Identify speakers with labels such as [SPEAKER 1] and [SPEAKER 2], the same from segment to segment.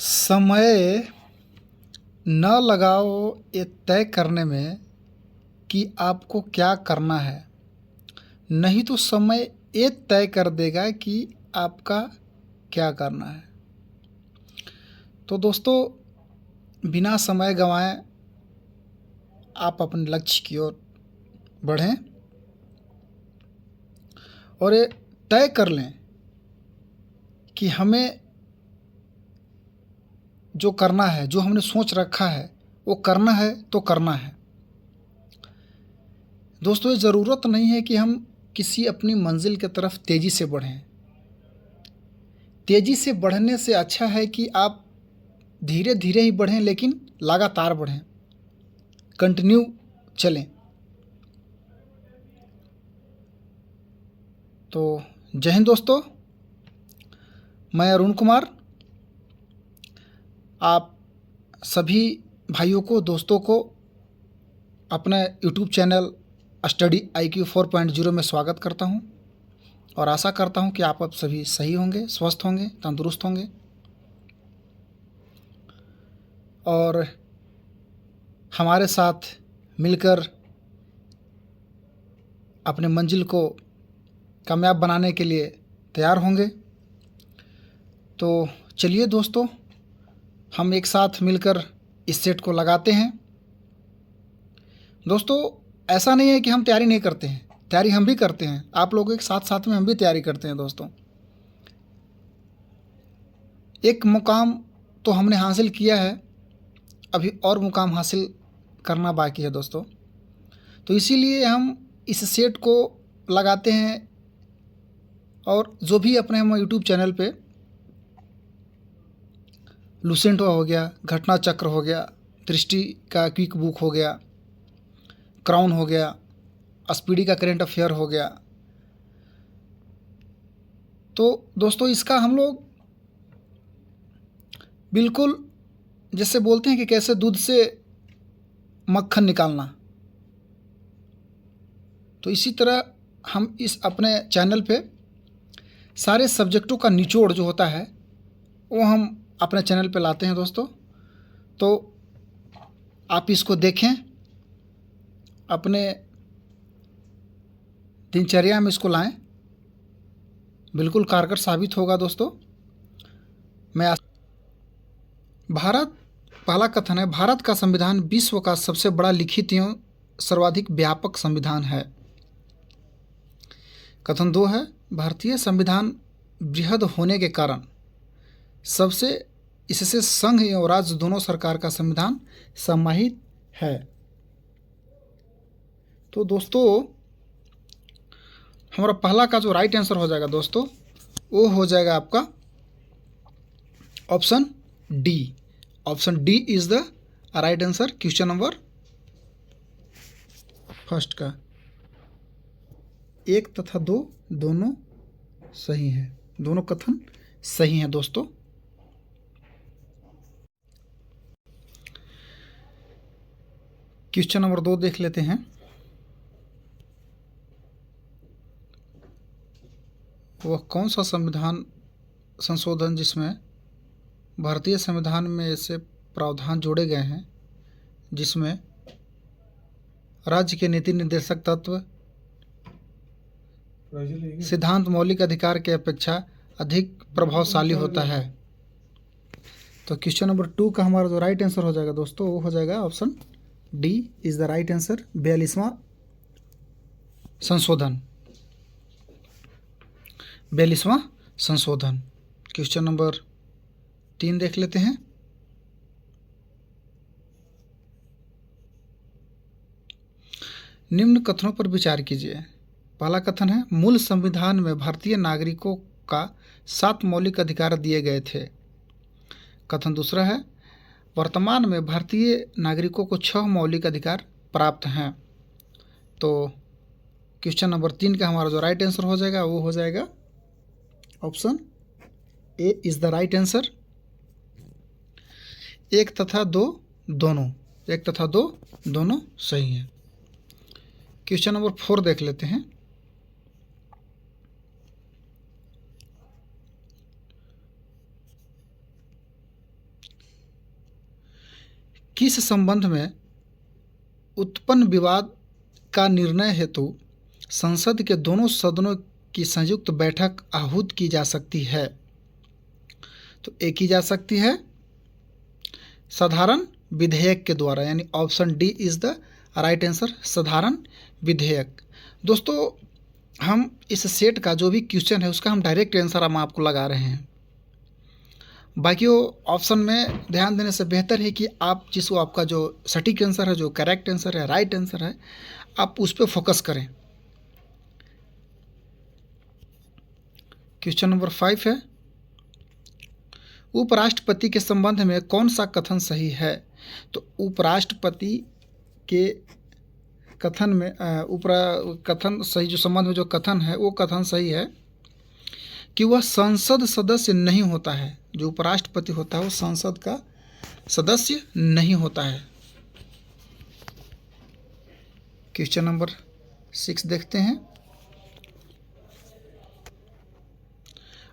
[SPEAKER 1] समय न लगाओ ये तय करने में कि आपको क्या करना है, नहीं तो समय ये तय कर देगा कि आपका क्या करना है। तो दोस्तों, बिना समय गंवाए आप अपने लक्ष्य की ओर बढ़ें और ये तय कर लें कि हमें जो करना है, जो हमने सोच रखा है वो करना है तो करना है। दोस्तों, ये ज़रूरत नहीं है कि हम किसी अपनी मंजिल की तरफ तेज़ी से बढ़ें। तेज़ी से बढ़ने से अच्छा है कि आप धीरे धीरे ही बढ़ें, लेकिन लगातार बढ़ें, कंटिन्यू चलें। तो जय हिंद दोस्तों, मैं अरुण कुमार आप सभी भाइयों को, दोस्तों को अपने यूट्यूब चैनल स्टडी IQ 4.0 में स्वागत करता हूं और आशा करता हूं कि आप अब सभी सही होंगे, स्वस्थ होंगे, तंदुरुस्त होंगे और हमारे साथ मिलकर अपने मंजिल को कामयाब बनाने के लिए तैयार होंगे। तो चलिए दोस्तों, हम एक साथ मिलकर इस सेट को लगाते हैं। दोस्तों, ऐसा नहीं है कि हम तैयारी नहीं करते हैं, तैयारी हम भी करते हैं। आप लोगों के साथ साथ में हम भी तैयारी करते हैं। दोस्तों, एक मुकाम तो हमने हासिल किया है, अभी और मुकाम हासिल करना बाकी है दोस्तों। तो इसीलिए हम इस सेट को लगाते हैं और जो भी अपने हम यूट्यूब चैनल पे लुसेंट हो गया, घटना चक्र हो गया, दृष्टि का क्विक बुक हो गया, क्राउन हो गया, स्पीडी का करेंट अफेयर हो गया, तो दोस्तों इसका हम लोग बिल्कुल जैसे बोलते हैं कि कैसे दूध से मक्खन निकालना, तो इसी तरह हम इस अपने चैनल पे सारे सब्जेक्टों का निचोड़ जो होता है वो हम अपने चैनल पे लाते हैं दोस्तों। तो आप इसको देखें, अपने दिनचर्या में इसको लाएं, बिल्कुल कारगर साबित होगा दोस्तों। भारत, पहला कथन है, भारत का संविधान विश्व का सबसे बड़ा लिखित एवं सर्वाधिक व्यापक संविधान है। कथन 2 है, भारतीय संविधान बृहद होने के कारण सबसे इससे संघ एवं राज्य दोनों सरकार का संविधान समाहित है। तो दोस्तों, हमारा पहला का जो राइट आंसर हो जाएगा दोस्तों, वो हो जाएगा आपका option D. Option D is the right answer. Question number first का 1 तथा 2 दोनों सही हैं, दोनों कथन सही हैं दोस्तों। क्वेश्चन नंबर 2 देख लेते हैं। वह कौन सा संविधान संशोधन जिसमें भारतीय संविधान में ऐसे प्रावधान जोड़े गए हैं जिसमें राज्य के नीति निर्देशक तत्व सिद्धांत मौलिक अधिकार के अपेक्षा अधिक प्रभावशाली होता है। तो क्वेश्चन नंबर 2 का हमारा जो राइट आंसर हो जाएगा दोस्तों, वो हो जाएगा option D is the right answer. 42वां संशोधन, 42वां संशोधन। क्वेश्चन नंबर 3 देख लेते हैं। निम्न कथनों पर विचार कीजिए। पहला कथन है, मूल संविधान में भारतीय नागरिकों का 7 मौलिक अधिकार दिए गए थे। कथन दूसरा है, वर्तमान में भारतीय नागरिकों को 6 मौलिक अधिकार प्राप्त हैं। तो क्वेश्चन नंबर 3 का हमारा जो राइट आंसर हो जाएगा वो हो जाएगा option A is the right answer. 1 तथा 2 दोनों, 1 तथा 2 दोनों सही हैं। क्वेश्चन नंबर 4 देख लेते हैं। किस संबंध में उत्पन्न विवाद का निर्णय हेतु संसद के दोनों सदनों की संयुक्त बैठक आहूत की जा सकती है? तो एक की जा सकती है साधारण विधेयक के द्वारा, यानी option D is the right answer, साधारण विधेयक। दोस्तों, हम इस सेट का जो भी क्वेश्चन है उसका हम डायरेक्ट आंसर हम आपको लगा रहे हैं। बाकी वो ऑप्शन में ध्यान देने से बेहतर है कि आप जिसको आपका जो सटीक आंसर है, जो करेक्ट आंसर है, राइट आंसर है, आप उस पर फोकस करें। क्वेश्चन नंबर 5 है, उपराष्ट्रपति के संबंध में कौन सा कथन सही है? तो उपराष्ट्रपति के कथन में कथन सही, जो संबंध में जो कथन है वो कथन सही है कि वह संसद सदस्य नहीं होता है। जो उपराष्ट्रपति होता है वो संसद का सदस्य नहीं होता है। क्वेश्चन नंबर 6 देखते हैं।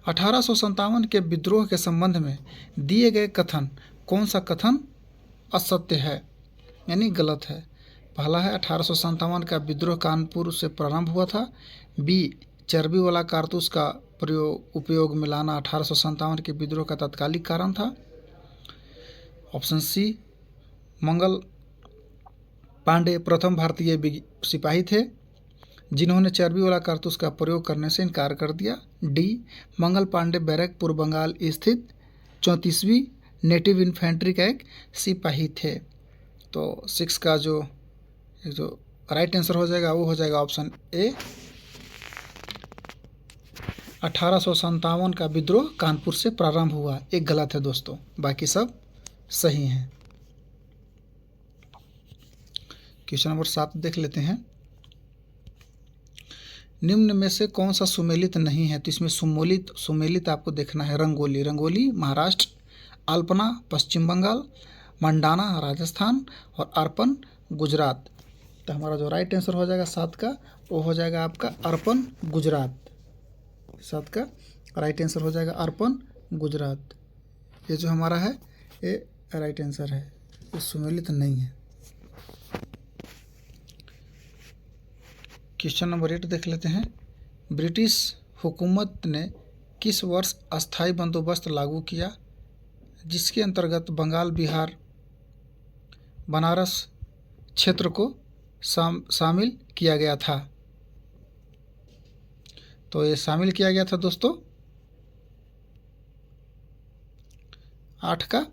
[SPEAKER 1] 1857 के विद्रोह के संबंध में दिए गए कथन, कौन सा कथन असत्य है यानी गलत है? पहला है 1857 का विद्रोह कानपुर से प्रारंभ हुआ था। बी, चर्बी वाला कारतूस का उपयोग मिलाना 1857 के विद्रोह का तात्कालिक कारण था। ऑप्शन सी, मंगल पांडे प्रथम भारतीय सिपाही थे जिन्होंने चर्बी वाला कारतूस का प्रयोग करने से इनकार कर दिया। डी, मंगल पांडे बैरकपुर बंगाल स्थित 34वीं नेटिव इन्फेंट्री का एक सिपाही थे। तो 6 का जो राइट आंसर हो जाएगा वो हो जाएगा ऑप्शन ए, 1857 का विद्रोह कानपुर से प्रारंभ हुआ। एक गलत है दोस्तों, बाकी सब सही हैं। क्वेश्चन नंबर 7 देख लेते हैं। निम्न में से कौन सा सुमेलित नहीं है? तो इसमें सुमेलित आपको देखना है। रंगोली महाराष्ट्र, अल्पना पश्चिम बंगाल, मंडाना राजस्थान और अर्पण गुजरात। तो हमारा जो राइट आंसर हो जाएगा 7 का वो हो जाएगा आपका अर्पण गुजरात। 7 का राइट आंसर हो जाएगा अर्पण गुजरात। ये जो हमारा है ये राइट आंसर है, ये सुमेलित नहीं है। क्वेश्चन नंबर 8 देख लेते हैं। ब्रिटिश हुकूमत ने किस वर्ष अस्थायी बंदोबस्त लागू किया जिसके अंतर्गत बंगाल, बिहार, बनारस क्षेत्र को शामिल किया गया था? तो ये शामिल किया गया था दोस्तों 8 का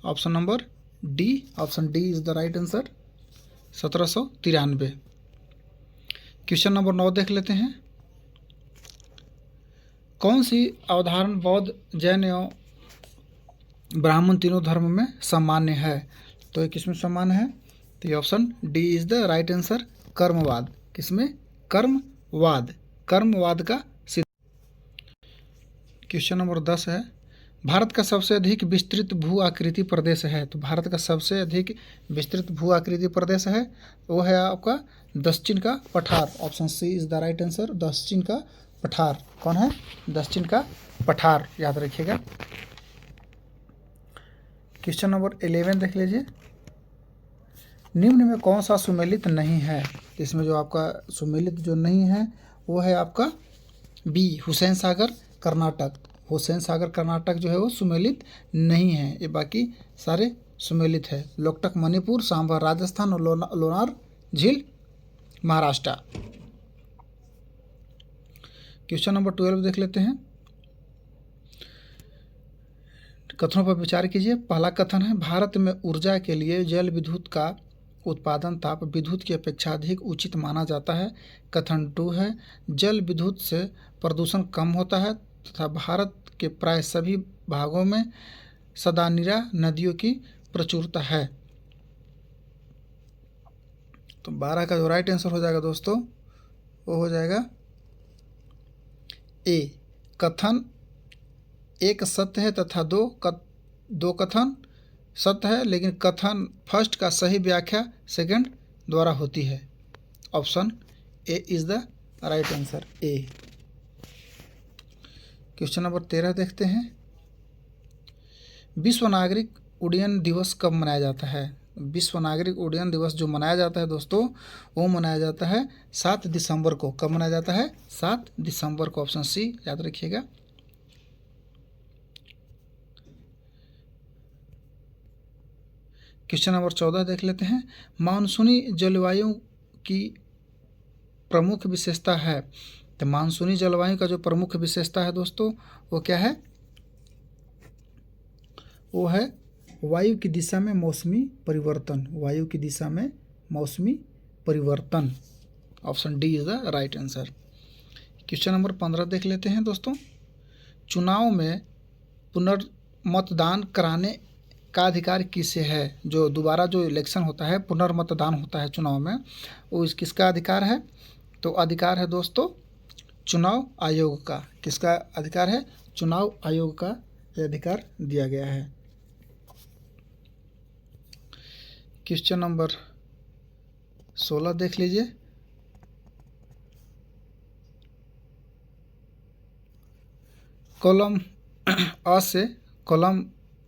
[SPEAKER 1] option number D, option D is the right answer, 1793। Question number 9 देख लेते हैं। कौन सी अवधारणा बौद्ध, जैन एवं ब्राह्मण तीनों धर्म में सामान्य है? तो ये किसमें सामान्य है? तो ये option D is the right answer, कर्मवाद। किसमें? कर्मवाद का सिद्ध। क्वेश्चन नंबर 10 है। भारत का सबसे अधिक विस्तृत भू आकृति प्रदेश है? तो भारत का सबसे अधिक विस्तृत भू आकृति प्रदेश है वो है आपका दक्षिण का पठार। Option C is the right answer, दक्षिण का पठार। कौन है? दक्षिण का पठार, याद रखिएगा। क्वेश्चन नंबर 11 देख लीजिए। निम्न में कौन सा सुमेलित नहीं है? इसमें जो आपका सुमेलित जो नहीं है वो है आपका बी, हुसैन सागर कर्नाटक। हुसैन सागर कर्नाटक जो है वो सुमेलित नहीं है, ये बाकी सारे सुमेलित है। लोकटक मणिपुर, सांभर राजस्थान और लोनार झील महाराष्ट्र। क्वेश्चन नंबर 12 देख लेते हैं। कथनों पर विचार कीजिए। पहला कथन है, भारत में ऊर्जा के लिए जल विद्युत का उत्पादन ताप विद्युत की अपेक्षा अधिक उचित माना जाता है। कथन 2 है, जल विद्युत से प्रदूषण कम होता है तथा भारत के प्राय सभी भागों में सदानीरा नदियों की प्रचुरता है। तो 12 का जो राइट आंसर हो जाएगा दोस्तों वो हो जाएगा ए, कथन 1 सत्य है तथा 2 कथन सत्य है, लेकिन कथन फर्स्ट का सही व्याख्या सेकंड द्वारा होती है। Option A is the right answer, A. Question number 13 देखते हैं। विश्व नागरिक उड्डयन दिवस कब मनाया जाता है? विश्व नागरिक उड्डयन दिवस जो मनाया जाता है दोस्तों, वो मनाया जाता है 7 दिसंबर को। कब मनाया जाता है? 7 दिसंबर को। ऑप्शन सी याद रखिएगा। क्वेश्चन नंबर 14 देख लेते हैं। मानसूनी जलवायु की प्रमुख विशेषता है। तो मानसूनी जलवायु का जो प्रमुख विशेषता है दोस्तों, वो क्या है? वो है वायु की दिशा में मौसमी परिवर्तन। वायु की दिशा में मौसमी परिवर्तन। Option D is the right answer. Question number 15 देख लेते हैं दोस्तों। चुनाव में पुनर्मतदान कराने का अधिकार किसे है? जो दोबारा जो इलेक्शन होता है, पुनर्मतदान होता है चुनाव में, वो किसका अधिकार है? तो अधिकार है दोस्तों चुनाव आयोग का। किसका अधिकार है? चुनाव आयोग का यह अधिकार दिया गया है। क्वेश्चन नंबर 16 देख लीजिए। कॉलम अ से कॉलम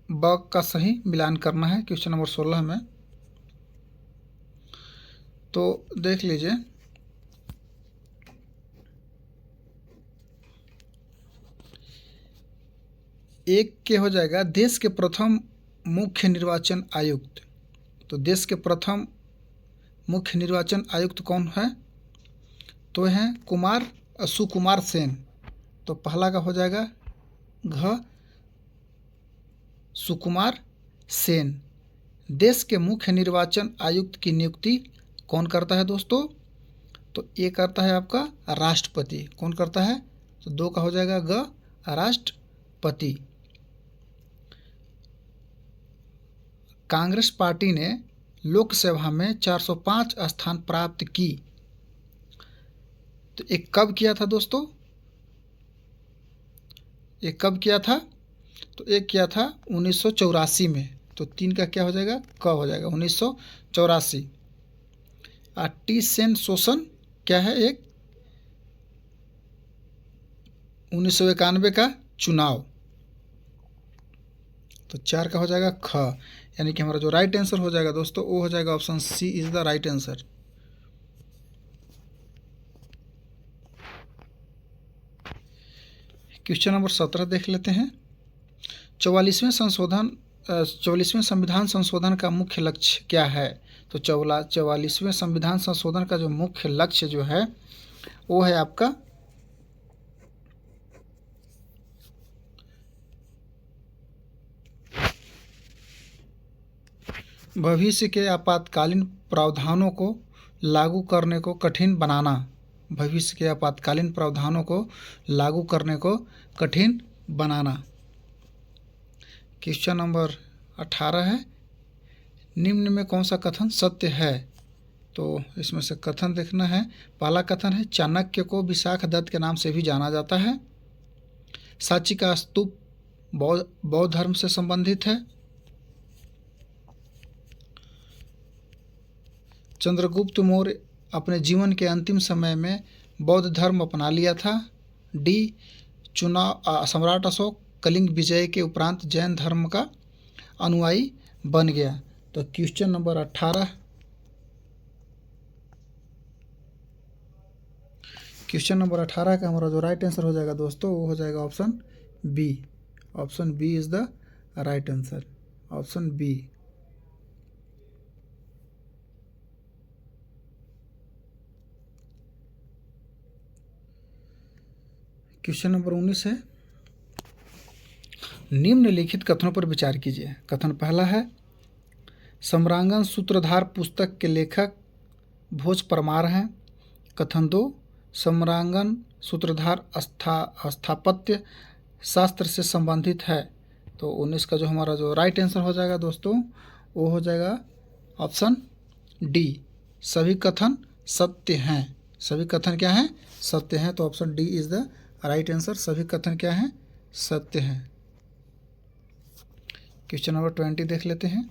[SPEAKER 1] ब का सही मिलान करना है क्वेश्चन नंबर 16 में। तो देख लीजिए, एक के हो जाएगा देश के प्रथम मुख्य निर्वाचन आयुक्त। तो देश के प्रथम मुख्य निर्वाचन आयुक्त कौन है? तो हैं सुकुमार सेन। तो पहला का हो जाएगा घ सुकुमार सेन। देश के मुख्य निर्वाचन आयुक्त की नियुक्ति कौन करता है दोस्तों? तो ये करता है आपका राष्ट्रपति। कौन करता है? तो 2 का हो जाएगा ग राष्ट्रपति। कांग्रेस पार्टी ने लोकसभा में 405 स्थान प्राप्त की। तो ये कब किया था दोस्तों? ये कब किया था? तो एक किया था 1984 में। तो 3 का क्या हो जाएगा? क हो जाएगा 1984। टी सेन शोषण क्या है? एक 1991 का चुनाव। तो 4 का हो जाएगा ख। यानी कि हमारा जो राइट आंसर हो जाएगा दोस्तों, वो हो जाएगा option C is the right answer. Question number 17 देख लेते हैं। 44वें संविधान संशोधन का मुख्य लक्ष्य क्या है? तो 44वें संविधान संशोधन का जो मुख्य लक्ष्य जो है, वो है आपका भविष्य के आपातकालीन प्रावधानों को लागू करने को कठिन बनाना। भविष्य के आपातकालीन प्रावधानों को लागू करने को कठिन बनाना। क्वेश्चन नंबर 18 है। निम्न में कौन सा कथन सत्य है? तो इसमें से कथन देखना है। पहला कथन है चाणक्य को विशाख दत्त के नाम से भी जाना जाता है। सांची का स्तूप बौद्ध धर्म से संबंधित है। चंद्रगुप्त मौर्य अपने जीवन के अंतिम समय में बौद्ध धर्म अपना लिया था। डी सम्राट अशोक कलिंग विजय के उपरांत जैन धर्म का अनुयायी बन गया। तो क्वेश्चन नंबर 18 का हमारा जो राइट आंसर हो जाएगा दोस्तों, वो हो जाएगा option B. Option B is the right answer. Option B. Question number 19 है। निम्नलिखित कथनों पर विचार कीजिए। कथन पहला है सम्रांगण सूत्रधार पुस्तक के लेखक भोज परमार हैं। कथन 2 सम्रांगण सूत्रधार स्थापत्य शास्त्र से संबंधित है। तो 19 का जो हमारा जो राइट आंसर हो जाएगा दोस्तों, वो हो जाएगा ऑप्शन डी। सभी कथन सत्य हैं। सभी कथन क्या हैं? सत्य हैं। तो option D is the right answer. सभी कथन क्या हैं? सत्य हैं। क्वेश्चन नंबर 20 देख लेते हैं।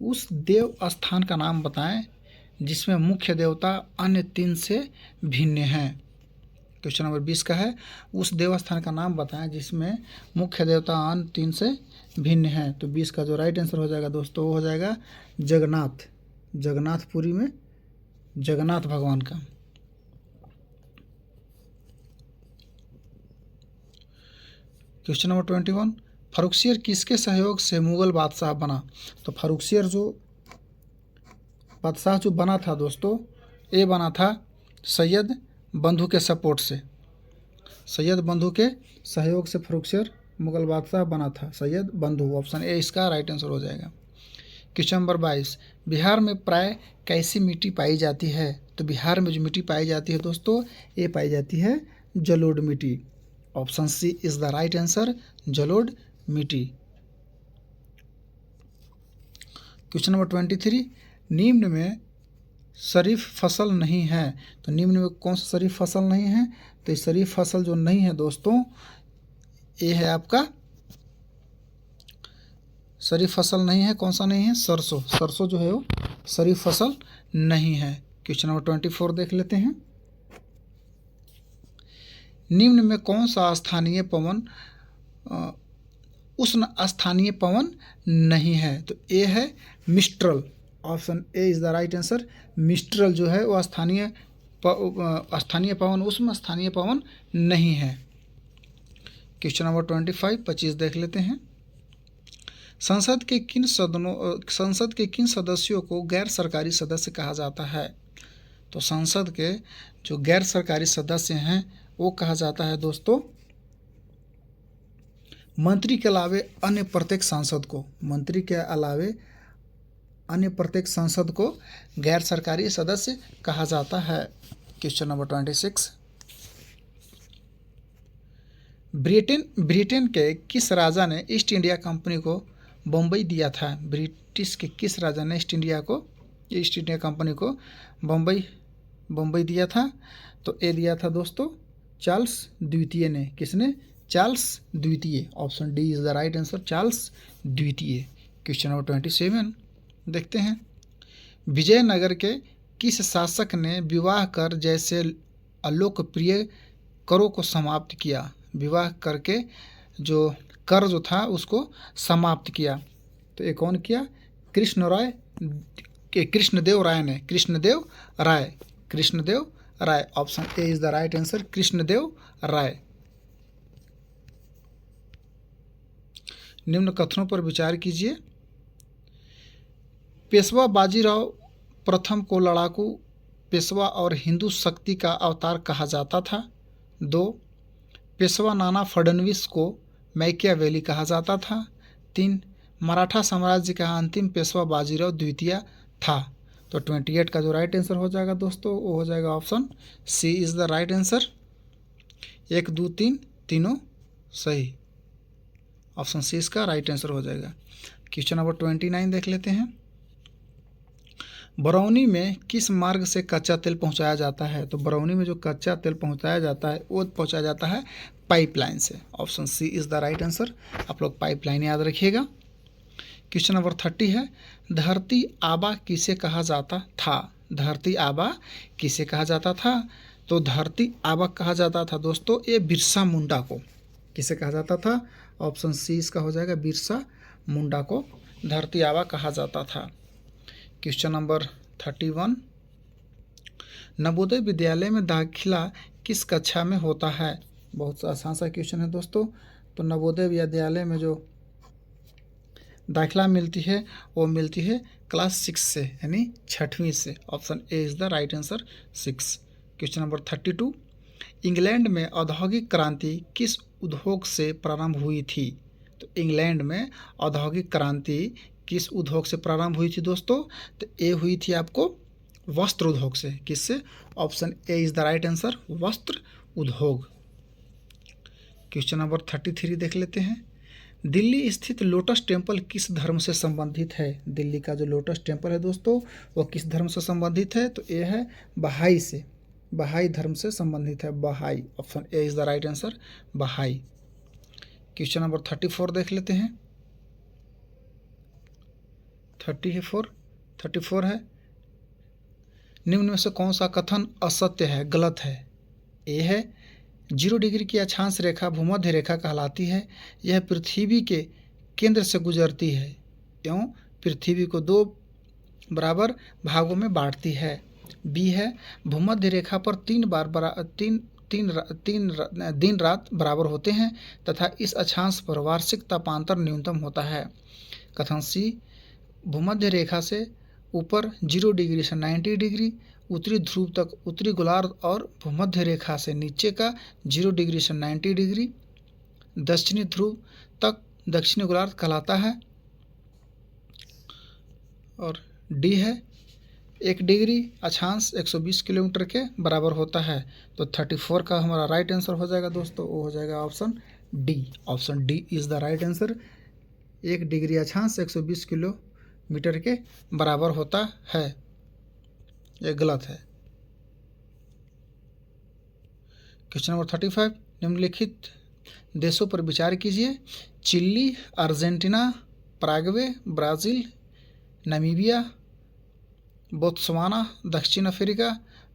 [SPEAKER 1] उस देव स्थान का नाम बताएं जिसमें मुख्य देवता अन्य 3 से भिन्न हैं। क्वेश्चन नंबर 20 का है, उस देवस्थान का नाम बताएं जिसमें मुख्य देवता अन्य 3 से भिन्न है। तो 20 का जो राइट आंसर हो जाएगा दोस्तों वो हो जाएगा जगन्नाथ। जगन्नाथपुरी में जगन्नाथ भगवान का। क्वेश्चन नंबर 21, फर्रुखसियर किसके सहयोग से मुगल बादशाह बना। तो फर्रुखसियर जो बादशाह जो बना था दोस्तों, ये बना था सैयद बंधु के सपोर्ट से। सैयद बंधु के सहयोग से फर्रुखसियर मुगल बादशाह बना था, सैयद बंधु। ऑप्शन ए इसका राइट आंसर हो जाएगा। क्वेश्चन नंबर 22, बिहार में प्राय कैसी मिट्टी पाई जाती है। तो बिहार में जो मिट्टी पाई जाती है दोस्तों, ये पाई जाती है जलोढ़ मिट्टी। Option C is the right answer, जलोढ़ मिट्टी। क्वेश्चन नंबर 23, निम्न में शरीफ फसल नहीं है। तो निम्न में कौन सा शरीफ फसल नहीं है। तो ये शरीफ फसल जो नहीं है दोस्तों, ये है आपका शरीफ फसल नहीं है। कौन सा नहीं है, सरसों। सरसों जो है वो शरीफ फसल नहीं है। क्वेश्चन नंबर 24 देख लेते हैं, निम्न में कौन सा स्थानीय पवन उष्ण स्थानीय पवन नहीं है। तो ए है mistral. Option A is the right answer. Mistral जो है वो स्थानीय पवन, उष्ण स्थानीय पवन नहीं है। क्वेश्चन नंबर 25 देख लेते हैं, संसद के किन सदस्यों को गैर सरकारी सदस्य कहा जाता है। तो संसद के जो गैर सरकारी सदस्य हैं वो कहा जाता है दोस्तों मंत्री के अलावे अन्य प्रत्येक सांसद को। मंत्री के अलावे अन्य प्रत्येक सांसद को गैर सरकारी सदस्य कहा जाता है। क्वेश्चन नंबर 26, ब्रिटेन के किस राजा ने ईस्ट इंडिया कंपनी को बम्बई दिया था। ब्रिटिश के किस राजा ने ईस्ट इंडिया कंपनी को बम्बई दिया था। तो ए दिया था दोस्तों चार्ल्स द्वितीय ने। किसने, चार्ल्स द्वितीय। Option D is the right answer, Charles द्वितीय। क्वेश्चन नंबर 27 देखते हैं, विजयनगर के किस शासक ने विवाह कर जैसे अलोकप्रिय करों को समाप्त किया। विवाह करके जो कर जो था उसको समाप्त किया। तो ये कौन किया, कृष्णदेव राय ने। Krishnadev Rai. Option A is the right answer, Krishnadev Rai. निम्न कथनों पर विचार कीजिए, पेशवा बाजीराव प्रथम को लड़ाकू पेशवा और हिंदू शक्ति का अवतार कहा जाता था। 2, पेशवा नाना फडणवीस को मैकियावेली कहा जाता था। 3, मराठा साम्राज्य का अंतिम पेशवा बाजीराव द्वितीय था। तो 28 का जो राइट आंसर हो जाएगा दोस्तों वो हो जाएगा option C is the right answer. 1, 2, 3 तीनों सही। ऑप्शन सी इसका राइट आंसर हो जाएगा। क्वेश्चन नंबर 29 देख लेते हैं, बरौनी में किस मार्ग से कच्चा तेल पहुंचाया जाता है। तो बरौनी में जो कच्चा तेल पहुंचाया जाता है वो पहुंचाया जाता है पाइपलाइन से। Option C is the right answer. आप लोग पाइपलाइन याद रखिएगा। क्वेश्चन नंबर 30 है, धरती आबा किसे कहा जाता था। धरती आबा किसे कहा जाता था। तो धरती आबा कहा जाता था दोस्तों ये बिरसा मुंडा को। किसे कहा जाता था। ऑप्शन सी इसका हो जाएगा, बिरसा मुंडा को धरती आबा कहा जाता था। क्वेश्चन नंबर 31, नवोदय विद्यालय में दाखिला किस कक्षा में होता है। बहुत आसान सा क्वेश्चन है दोस्तों। तो नवोदय विद्यालय में जो दाखिला मिलती है वो मिलती है क्लास 6 से, यानी 6वीं से। Option A is the right answer, 6। Question number 32, England में औद्योगिक क्रांति किस उद्योग से प्रारंभ हुई थी। तो इंग्लैंड में औद्योगिक क्रांति किस उद्योग से प्रारंभ हुई थी दोस्तों। तो ए हुई थी आपको वस्त्र उद्योग से। किससे। Option A is the right answer, वस्त्र उद्योग। क्वेश्चन नंबर 33 देख लेते हैं, दिल्ली स्थित लोटस टेम्पल किस धर्म से संबंधित है। दिल्ली का जो लोटस टेम्पल है दोस्तों वो किस धर्म से संबंधित है। तो ये है बहाई से, बहाई धर्म से संबंधित है, बहाई। Option A is the right answer, बहाई। क्वेश्चन नंबर 34 देख लेते हैं, 34 है, निम्न में से कौन सा कथन असत्य है, गलत है। ए है 0 डिग्री की अक्षांश रेखा भूमध्य रेखा कहलाती है। यह पृथ्वी के केंद्र से गुजरती है एवं पृथ्वी को 2 बराबर भागों में बांटती है। बी है, भूमध्य रेखा पर 3 दिन रात बराबर होते हैं तथा इस अक्षांश पर वार्षिक तापांतर न्यूनतम होता है। कथन सी, भूमध्य रेखा से ऊपर 0 डिग्री से 90 डिग्री उत्तरी ध्रुव तक उत्तरी गोलार्ध और भूमध्य रेखा से नीचे का 0 डिग्री से 90 डिग्री दक्षिणी ध्रुव तक दक्षिणी गोलार्ध कहलाता है। और डी है, 1 डिग्री अक्षांश 120 किलोमीटर के बराबर होता है। तो 34 का हमारा राइट आंसर हो जाएगा दोस्तों, वो हो जाएगा option D. Option D is the right answer. 1 degree अक्षांश 120 किलोमीटर के बराबर होता है, ये गलत है। क्वेश्चन नंबर 35, निम्नलिखित देशों पर विचार कीजिए। Chile, Argentina, Paraguay, Brazil, Namibia, Botswana, दक्षिण अफ्रीका,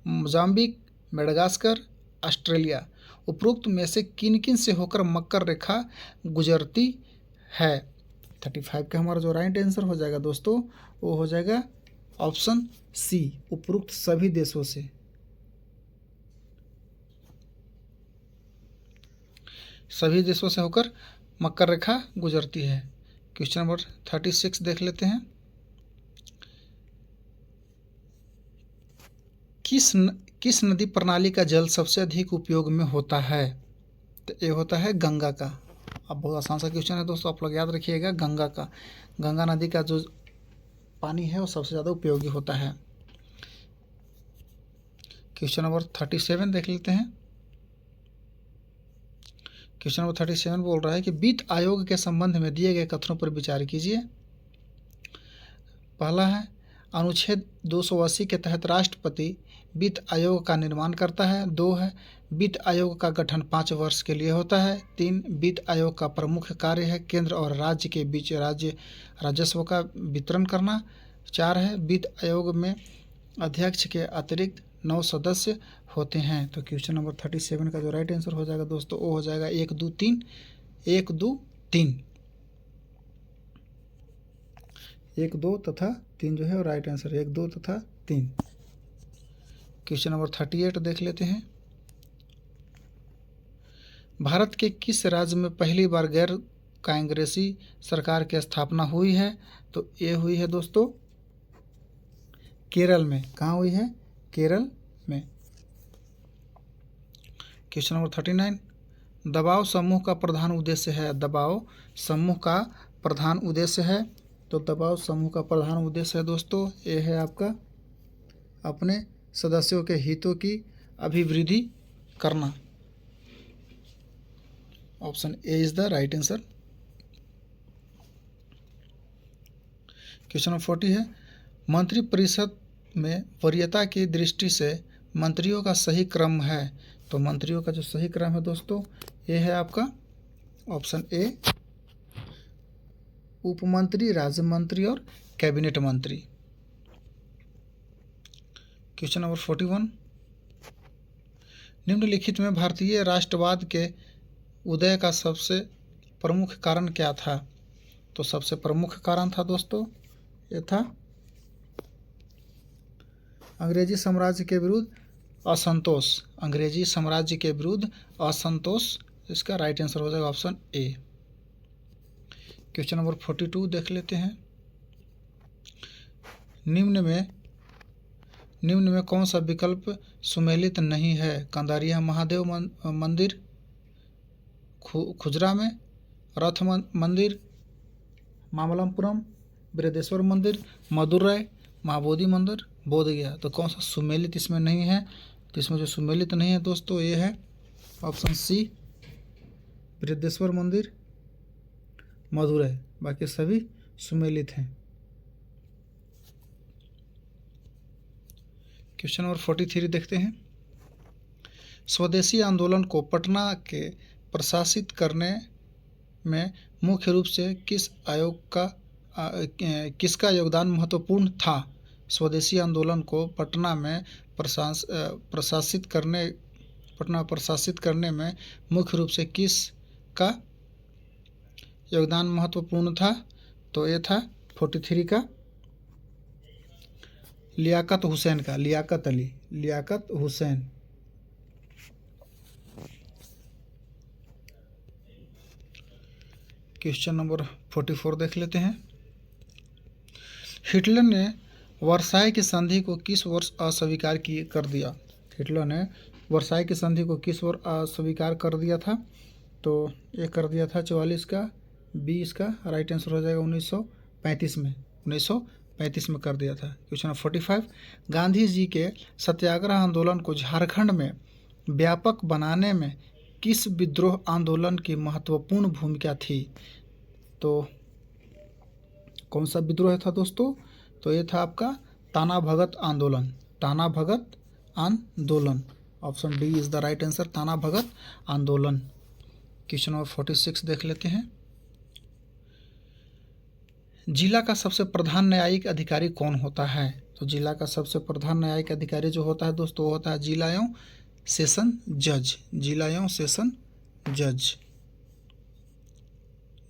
[SPEAKER 1] मोजाम्बिक, मेडागास्कर, ऑस्ट्रेलिया। उपरोक्त में से किन किन से होकर मकर रेखा गुजरती है? 35 का हमारा जो राइट आंसर हो जाएगा दोस्तों, वो हो जाएगा ऑप्शन सी, उपरोक्त सभी देशों से। सभी देशों से होकर मकर रेखा गुजरती है। क्वेश्चन नंबर 36 देख लेते हैं। किस नदी प्रणाली का जल सबसे अधिक उपयोग में होता है? तो ये होता है गंगा का। अब बहुत आसान सा क्वेश्चन है दोस्तों, आप लोग याद रखिएगा। गंगा का, गंगा नदी का जो पानी है वो सबसे ज़्यादा उपयोगी होता है। क्वेश्चन नंबर 37 देख लेते हैं। क्वेश्चन नंबर 37 बोल रहा है कि वित्त आयोग के संबंध में दिए गए कथनों पर विचार कीजिए। पहला है, अनुच्छेद 280 के तहत राष्ट्रपति वित्त आयोग का निर्माण करता है। 2 है, वित्त आयोग का गठन 5 वर्ष के लिए होता है। 3, वित्त आयोग का प्रमुख कार्य है केंद्र और राज्य के बीच राजस्व का वितरण करना। 4 है, वित्त आयोग में अध्यक्ष के अतिरिक्त 9 सदस्य होते हैं। तो क्वेश्चन नंबर 37 का जो राइट आंसर हो जाएगा दोस्तों, वो हो जाएगा 1, 2, 3। 1, 2, 3, 1, 2 तथा 3 जो है वो राइट आंसर, 1, 2 तथा 3। क्वेश्चन नंबर 38 देख लेते हैं। भारत के किस राज्य में पहली बार गैर कांग्रेसी सरकार की स्थापना हुई है? तो ये हुई है दोस्तों केरल में। कहाँ हुई है? केरल में। क्वेश्चन नंबर 39, दबाव समूह का प्रधान उद्देश्य है। दबाव समूह का प्रधान उद्देश्य है। तो दबाव समूह का प्रधान उद्देश्य है दोस्तों, ये है आपका अपने सदस्यों के हितों की अभिवृद्धि करना। Option A is the right answer. Question number 40 है, मंत्रिपरिषद में वरीयता की दृष्टि से मंत्रियों का सही क्रम है। तो मंत्रियों का जो सही क्रम है दोस्तों, ये है आपका ऑप्शन ए, उप मंत्री, राज्य मंत्री और कैबिनेट मंत्री। क्वेश्चन नंबर 41, निम्नलिखित में भारतीय राष्ट्रवाद के उदय का सबसे प्रमुख कारण क्या था? तो सबसे प्रमुख कारण था दोस्तों, ये था अंग्रेजी साम्राज्य के विरुद्ध असंतोष। अंग्रेजी साम्राज्य के विरुद्ध असंतोष, इसका राइट आंसर हो जाएगा ऑप्शन ए। क्वेश्चन नंबर 42 देख लेते हैं। निम्न में कौन सा विकल्प सुमेलित नहीं है? कंदारिया महादेव मंदिर, खुजरा में, रथ मंदिर, मामल्लपुरम, बृहदेश्वर मंदिर, मदुरै, महाबोधि मंदिर, बोधगया। तो कौन सा सुमेलित इसमें नहीं है? तो इसमें जो सुमेलित नहीं है दोस्तों, ये है ऑप्शन सी, बृहदेश्वर मंदिर, मदुरै। बाकी सभी सुमेलित हैं। क्वेश्चन नंबर 43 देखते हैं। स्वदेशी आंदोलन को पटना के प्रशासित करने में मुख्य रूप से किसका योगदान महत्वपूर्ण था? स्वदेशी आंदोलन को पटना में प्रशासित करने पटना प्रशासित करने में मुख्य रूप से किस का योगदान महत्वपूर्ण था? तो ये था 43 का लियाकत हुसैन का, लियाकत अली, लियाकत हुसैन। क्वेश्चन नंबर 44 देख लेते हैं। हिटलर ने वर्साई की संधि को किस वर्ष अस्वीकार कर दिया? हिटलर ने वर्साई की संधि को किस वर्ष अस्वीकार कर दिया था? तो ये कर दिया था 44 का, 20 का राइट आंसर हो जाएगा 1935 में, 1935 में कर दिया था। क्वेश्चन नंबर 45, गांधी जी के सत्याग्रह आंदोलन को झारखंड में व्यापक बनाने में किस विद्रोह आंदोलन की महत्वपूर्ण भूमिका थी? तो कौन सा विद्रोह था दोस्तों? तो ये था आपका ताना भगत आंदोलन, ताना भगत आंदोलन। Option D is the right answer, ताना भगत आंदोलन। क्वेश्चन नंबर 46 देख लेते हैं। जिला का सबसे प्रधान न्यायिक अधिकारी कौन होता है? तो जिला का सबसे प्रधान न्यायिक अधिकारी जो होता है दोस्तों वो होता है जिला एवं सेशन जज, जिला एवं सेशन जज,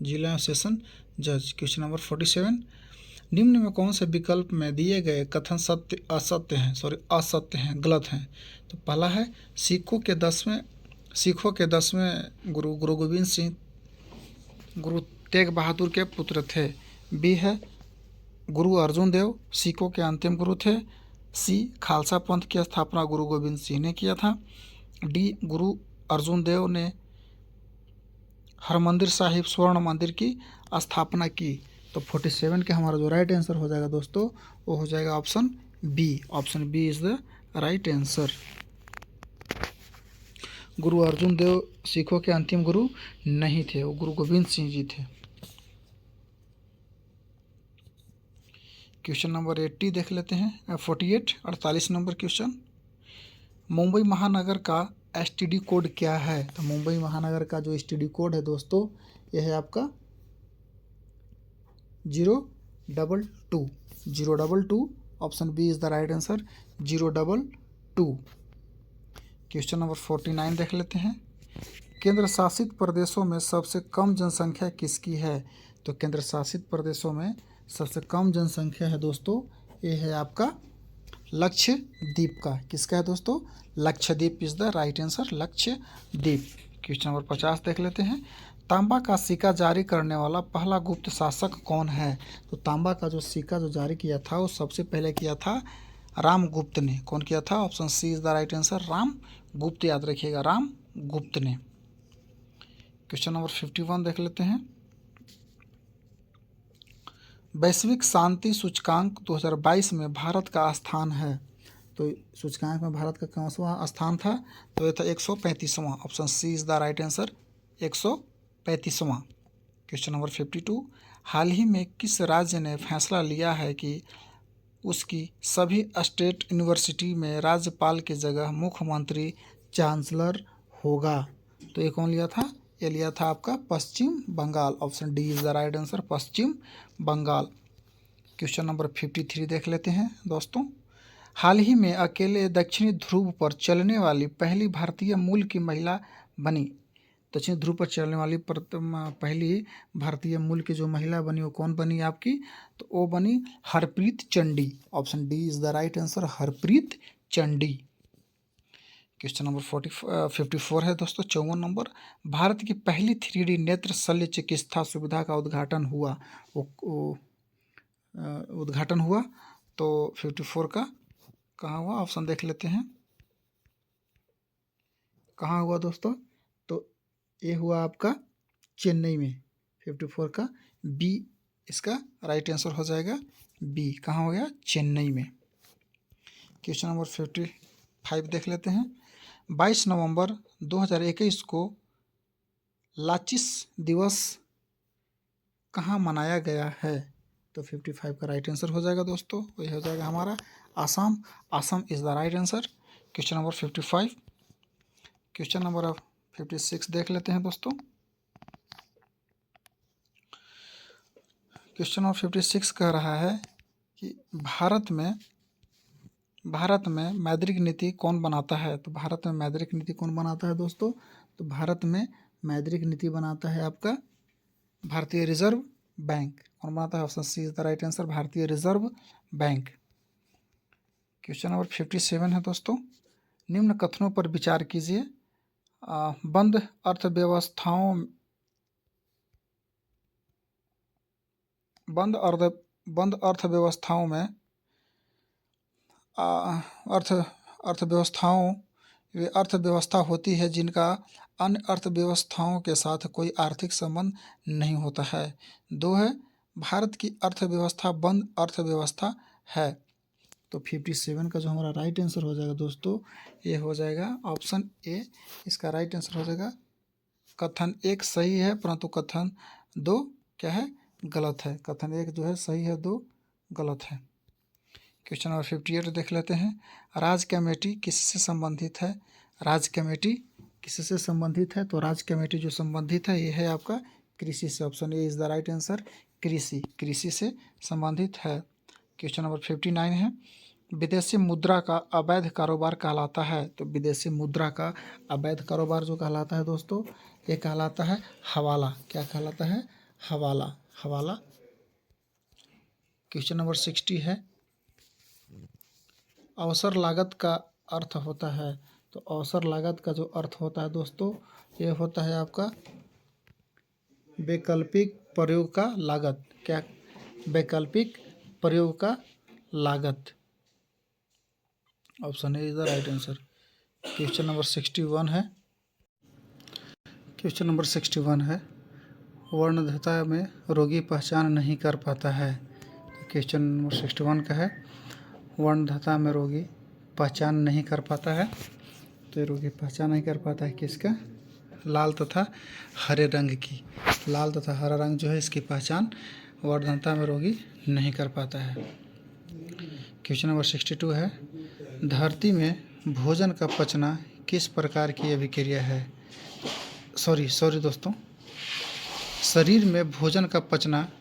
[SPEAKER 1] जिला एवं सेशन जज। क्वेश्चन नंबर 47, निम्न में कौन से विकल्प में दिए गए कथन सत्य असत्य हैं, असत्य हैं, गलत हैं? तो पहला है सिखों के 10वें गुरु गोविंद सिंह गुरु तेग बहादुर के पुत्र थे। बी है गुरु अर्जुन देव सिखों के अंतिम गुरु थे। सी खालसा पंथ की स्थापना गुरु गोविंद सिंह ने किया था। डी गुरु अर्जुन देव ने हरमंदिर साहिब स्वर्ण मंदिर की स्थापना की। तो 47 के हमारा जो राइट आंसर हो जाएगा दोस्तों वो हो जाएगा option B, option B is the right answer. Guru Arjun देव सिखों के अंतिम गुरु नहीं थे, वो गुरु गोविंद सिंह जी थे। क्वेश्चन नंबर 80 देख लेते हैं। 48 नंबर क्वेश्चन, मुंबई महानगर का एसटीडी कोड क्या है? तो मुंबई महानगर का जो एसटीडी कोड है दोस्तों यह है आपका 022, option B is the right answer, 022। Question number 49 देख लेते हैं। केंद्र शासित प्रदेशों में सबसे कम जनसंख्या किसकी है? तो केंद्र शासित प्रदेशों में सबसे कम जनसंख्या है दोस्तों ये है आपका लक्षद्वीप का। किसका है दोस्तों? Lakshadweep is the right answer, Lakshadweep. Question number 50 देख लेते हैं। तांबा का सिक्का जारी करने वाला पहला गुप्त शासक कौन है? तो तांबा का जो सिक्का जो जारी किया था वो सबसे पहले किया था रामगुप्त ने। कौन किया था? Option C is the right answer, Ramgupta. याद रखिएगा, रामगुप्त ने। क्वेश्चन नंबर 51 देख लेते हैं। वैश्विक शांति सूचकांक 2022 में भारत का स्थान है। तो सूचकांक में भारत का कौनवां स्थान था? तो यह था 135वां, option C is the right answer, 135वां। क्वेश्चन नंबर 52, हाल ही में किस राज्य ने फैसला लिया है कि उसकी सभी स्टेट यूनिवर्सिटी में राज्यपाल की जगह मुख्यमंत्री चांसलर होगा? तो ये कौन लिया था? ये लिया था आपका Paschim Bangal, option D is the right answer, Paschim Bangal. Question number 53 देख लेते हैं दोस्तों। हाल ही में अकेले दक्षिणी ध्रुव पर चलने वाली पहली भारतीय मूल की महिला बनी। दक्षिणी ध्रुव पर चलने वाली पहली भारतीय मूल की जो महिला बनी वो कौन बनी आपकी? तो वो बनी Harpreet Chandi, option D is the right answer, Harpreet Chandi. Question number 54 है दोस्तों, 54 नंबर। भारत की पहली 3D नेत्र शल्य चिकित्सा सुविधा का उद्घाटन हुआ, उद्घाटन हुआ तो 54 का कहाँ हुआ? ऑप्शन देख लेते हैं कहाँ हुआ दोस्तों। तो ये हुआ आपका चेन्नई में। 54 का बी इसका राइट आंसर हो जाएगा, बी। कहाँ हो गया? चेन्नई में। क्वेश्चन नंबर 55 देख लेते हैं। 22 नवंबर 2021 को लाचिस दिवस कहाँ मनाया गया है? तो 55 का राइट आंसर हो जाएगा दोस्तों, वही हो जाएगा हमारा Assam, Assam is the right answer. Question number 55। Question number 56 देख लेते हैं दोस्तों। क्वेश्चन नंबर 56 कह रहा है कि भारत में मौद्रिक नीति कौन बनाता है? तो भारत में मौद्रिक नीति कौन बनाता है दोस्तों? तो भारत में मौद्रिक नीति बनाता है आपका भारतीय रिजर्व बैंक। कौन बनाता है? Option C is the right answer, भारतीय रिजर्व बैंक। क्वेश्चन नंबर 57 है दोस्तों, निम्न कथनों पर विचार कीजिए। बंद अर्थव्यवस्थाओं में वे अर्थव्यवस्था होती है जिनका अन्य अर्थव्यवस्थाओं के साथ कोई आर्थिक संबंध नहीं होता है। 2 है, भारत की अर्थव्यवस्था बंद अर्थव्यवस्था है। तो 57 का जो हमारा राइट आंसर हो जाएगा दोस्तों, ये हो जाएगा ऑप्शन ए, इसका राइट आंसर हो जाएगा। कथन 1 सही है, परंतु कथन 2 क्या है? गलत है। कथन 1 जो है सही है, 2 गलत है। क्वेश्चन नंबर 58 देख लेते हैं। राज्य कमेटी किससे संबंधित है? राज्य कमेटी किससे संबंधित है? तो राज्य कमेटी जो संबंधित है ये है आपका कृषि से। Option A is the right answer, कृषि से संबंधित है। क्वेश्चन नंबर 59 है, विदेशी मुद्रा का अवैध कारोबार कहलाता है। तो विदेशी मुद्रा का अवैध कारोबार जो कहलाता है दोस्तों, ये कहलाता है हवाला। क्या कहलाता है? हवाला। क्वेश्चन नंबर 60 है, अवसर लागत का अर्थ होता है। तो अवसर लागत का जो अर्थ होता है दोस्तों, ये होता है आपका वैकल्पिक प्रयोग का लागत। क्या? वैकल्पिक प्रयोग का लागत। Option A is the right answer. Question number 61 है। क्वेश्चन नंबर 61 है, वर्णद्रता में रोगी पहचान नहीं कर पाता है। तो क्वेश्चन नंबर 61 का है, वर्णद्रता में रोगी पहचान नहीं कर पाता है। तो रोगी पहचान नहीं कर पाता है किसका? लाल तथा हरे रंग की। लाल तथा हरा रंग जो है इसकी पहचान वर्णद्रता में रोगी नहीं कर पाता है। क्वेश्चन नंबर 62 है, धरती में भोजन का पचना किस प्रकार की अभिक्रिया है? सॉरी दोस्तों, शरीर में भोजन का पचना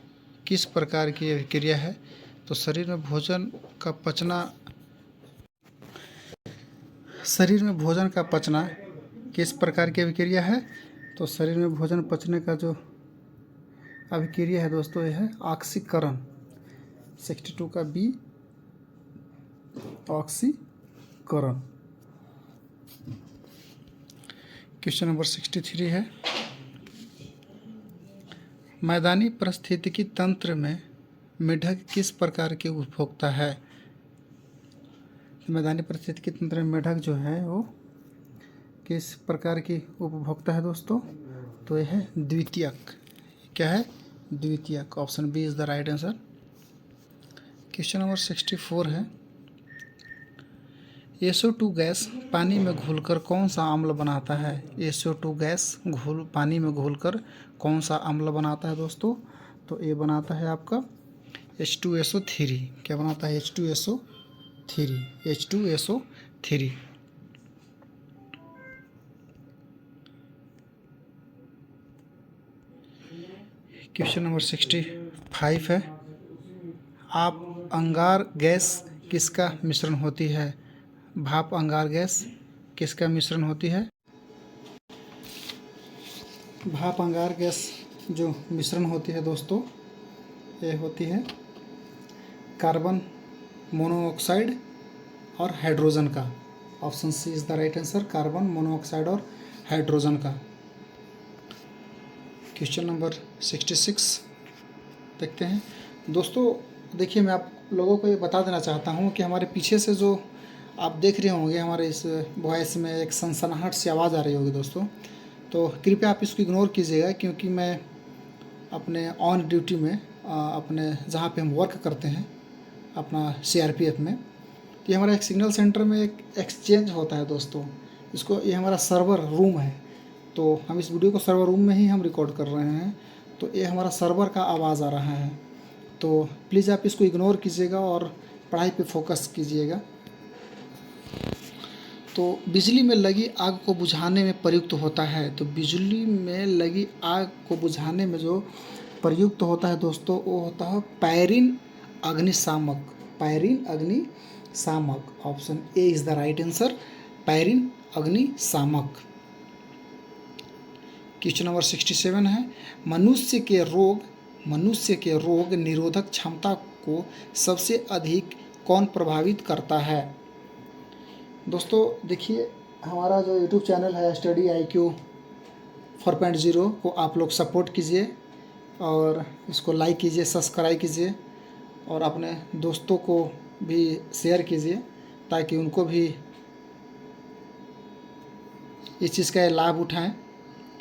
[SPEAKER 1] किस प्रकार की अभिक्रिया है? तो शरीर में भोजन का पचना किस प्रकार की अभिक्रिया है? तो शरीर में भोजन पचने का जो अभिक्रिया है दोस्तों, यह है ऑक्सीकरण। 62 का बी, ऑक्सीकरण। क्वेश्चन नंबर 63 है, मैदानी पारिस्थितिकी तंत्र में मेढक किस प्रकार के उपभोक्ता है? मैदानी पारिस्थितिकी तंत्र में मेढक जो है वो किस प्रकार की उपभोक्ता है दोस्तों? तो यह है द्वितीयक। क्या है? द्वितीयक। Option B is the right answer. Question number 64 है, SO2 गैस पानी में घुलकर कौन सा अम्ल बनाता है? SO2 गैस पानी में घुलकर कौन सा अम्ल बनाता है दोस्तों? तो ये बनाता है आपका H2SO3। क्या बनाता है? H2SO3। क्वेश्चन नंबर 65 है, आप अंगार गैस किसका मिश्रण होती है? भाप अंगार गैस किसका मिश्रण होती है? भाप अंगार गैस जो मिश्रण होती है दोस्तों, ये होती है कार्बन मोनोऑक्साइड और हाइड्रोजन का। Option C is the right answer, carbon monoxide और हाइड्रोजन का। क्वेश्चन नंबर 66 देखते हैं दोस्तों। देखिए, मैं आप लोगों को ये बता देना चाहता हूँ कि हमारे पीछे से जो आप देख रहे होंगे, हमारे इस वॉइस में एक सनसनाहट सी आवाज़ आ रही होगी दोस्तों, तो कृपया आप इसको इग्नोर कीजिएगा, क्योंकि मैं अपने ऑन ड्यूटी में अपने जहाँ पे हम वर्क करते हैं अपना CRPF में, तो ये हमारा एक सिग्नल सेंटर में एक एक्सचेंज होता है दोस्तों। ये हमारा सर्वर रूम है, तो हम इस वीडियो को सर्वर रूम में ही हम रिकॉर्ड कर रहे हैं। तो ये हमारा सर्वर का आवाज़ आ रहा है, तो प्लीज़ आप इसको इग्नोर कीजिएगा और पढ़ाई पे फोकस कीजिएगा। तो बिजली में लगी आग को बुझाने में प्रयुक्त होता है। तो बिजली में लगी आग को बुझाने में जो प्रयुक्त होता है दोस्तों, वो होता है पैरिन अग्निशामक। पैरिन अग्निशामक। सामक। Option A is the right answer, pyrene अग्नि सामक। क्वेश्चन नंबर 67 है, मनुष्य के रोग निरोधक क्षमता को सबसे अधिक कौन प्रभावित करता है? दोस्तों देखिए, हमारा जो यूट्यूब चैनल है स्टडी IQ 4.0 को आप लोग सपोर्ट कीजिए और इसको लाइक कीजिए, सब्सक्राइब कीजिए और अपने दोस्तों को भी शेयर कीजिए ताकि उनको भी इस चीज़ का लाभ उठाएं।